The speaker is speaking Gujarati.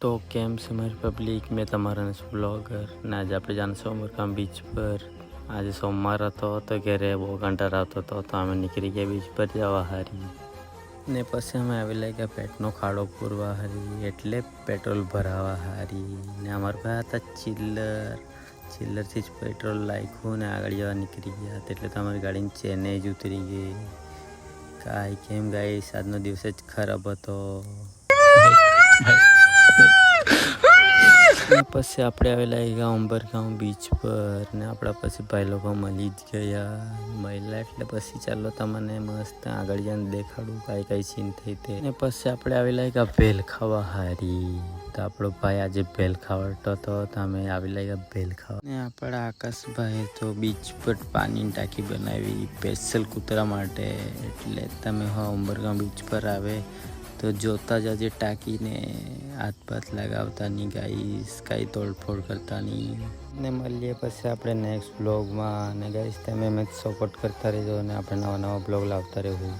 तो केम से हमारी पब्लिक में तमारा ब्लॉगर ने आज आप जान सोमरकाम बीच पर आज सोमवार હતો તો ઘરે બહુ કંટાળો આવતો હતો તો અમે નીકળી ગયા બીચ પર જવા હારી ને પછી અમે આવેલા ગયા પેટનો ખાડો પૂરવા હારી એટલે પેટ્રોલ ભરાવા હારી ને અમારા પાસે હતા ચિલ્લરથી જ પેટ્રોલ નાખ્યું ને આગળ જવા નીકળી ગયા એટલે તો અમારી ગાડીની ચેને જ ઉતરી ગઈ કાંઈ કેમ ગાઈસ આજનો દિવસ જ ખરાબ હતો પછી આપણે આવેલા ગયા ઉંબરગાંવ બીચ પર ને આપણા પછી ભાઈ લોકો મળી જ ગયા મળ્યા એટલે પછી ચાલો તમને મસ્ત આગળ જઈને દેખાડું કાંઈ સીન થઈ તે ને પછી આપણે આવેલા ગયા ભેલ ખાવા હારી તો આપણો ભાઈ આજે ભેલ ખાવાતો હતો તો અમે આવેલા ગયા ભેલ ખાવા ને આપણા આકાશભાઈ તો બીચ પર પાણીની ટાંકી બનાવી સ્પેશિયલ કૂતરા માટે એટલે તમે ઉંબરગાંવ બીચ પર આવે તો જોતા જજે ટાંકીને હાથ પાથ લગાવતા નહીં ગાઈસ કાંઈ તોડફોડ કરતા નહીં ને મળીએ પછી આપણે નેક્સ્ટ બ્લોગમાં અને ગાઈસ તમે સપોર્ટ કરતા રહેજો અને આપણે નવા બ્લોગ લાવતા રહેવું.